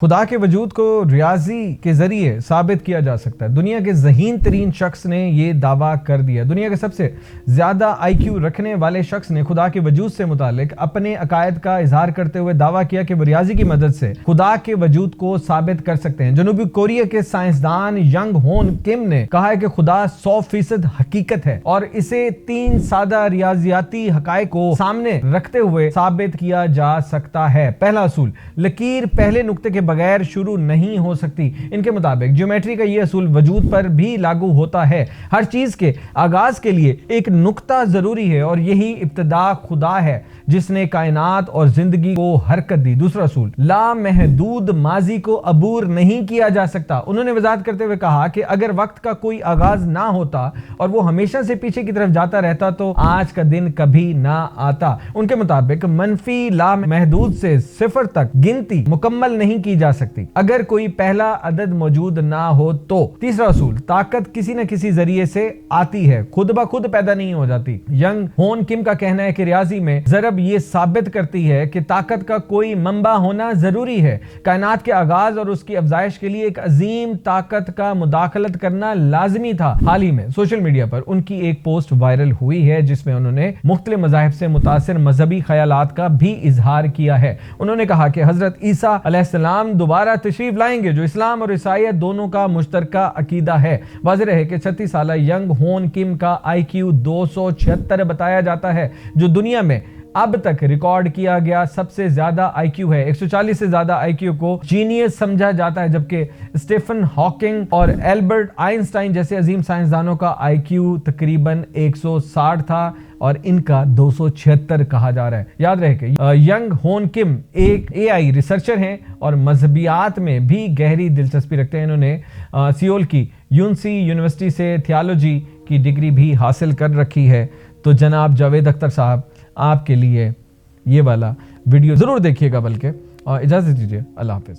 खुदा के वजूद को रियाजी के जरिए साबित किया जा सकता है। दुनिया के ज़हीन तरीन शख्स ने ये दावा कर दिया। दुनिया के सबसे ज़्यादा IQ रखने वाले शख्स ने खुदा के वजूद से मुतालिक अपने अकायद का इजहार करते हुए दावा किया कि वो रियाजी की मदद से खुदा के वजूद को साबित कर सकते हैं। जनूबी कोरिया के साइंसदान यंग होन किम ने कहा है कि खुदा 100% हकीकत है और इसे 3 सादा रियाजियाती हकायक को सामने रखते हुए साबित किया जा सकता है। पहला असूल, लकीर पहले नुक्ते के बगैर शुरू नहीं हो सकती। इनके मुताबिक ज्योमेट्री का यह असूल वजूद पर भी लागू होता है। हर चीज के आगाज के लिए एक नुक्ता जरूरी है और यही इब्तिदा खुदा है जिसने कायनात और जिंदगी को हरकत दी। दूसरा असूल, लामहदूद माजी को अबूर नहीं किया जा सकता। उन्होंने वजाहत करते हुए कहा कि अगर वक्त का कोई आगाज ना होता और वो हमेशा से पीछे की तरफ जाता रहता तो आज का दिन कभी ना आता। उनके मुताबिक मनफी लामहदूद से 0 तक गिनती मुकम्मल नहीं की जा सकती अगर कोई पहला अदद मौजूद ना हो तो। तीसरा असूल, ताकत किसी न किसी जरिए से आती है, खुद ब खुद पैदा नहीं हो जाती। यंग होन किम का कहना है कि रियाजी में ज़रब ये साबित करती है कि ताकत का कोई मंबा होना जरूरी है। कायनात के आगाज और उसकी अफजाइश के लिए एक अजीम ताकत का मुदाखलत करना लाजमी था। हाल ही में सोशल मीडिया पर उनकी एक पोस्ट वायरल हुई है जिसमें उन्होंने मुख्तलिफ मज़ाहिब से मुतासिर मजहबी ख्यालात का भी इजहार किया है। उन्होंने कहा कि हजरत ईसा अलैहिस्सलाम दोबारा तशरीफ लाएंगे जो इस्लाम और ईसाईयत दोनों का मुश्तरका अकीदा है। वाज़ेह है कि 36 साल यंग होन किम का IQ 276 बताया जाता है जो दुनिया में अब तक रिकॉर्ड किया गया सबसे ज्यादा IQ है। 140 से ज्यादा IQ को जीनियस समझा जाता है जबकि स्टीफन हॉकिंग और एल्बर्ट आइंस्टाइन जैसे अजीम साइंसदानों का IQ तकरीबन 160 था और इनका 276 कहा जा रहा है। याद रहे कि यंग होन किम एक AI रिसर्चर हैं और मजहबियात में भी गहरी दिलचस्पी रखते हैं। इन्होंने सियोल की यूनसी यूनिवर्सिटी से थियोलॉजी की डिग्री भी हासिल कर रखी है। तो जनाब जावेद अख्तर साहब, आपके लिए ये वाला वीडियो ज़रूर देखिएगा, बल्कि इजाज़त दीजिए। अल्लाह हाफ़िज़।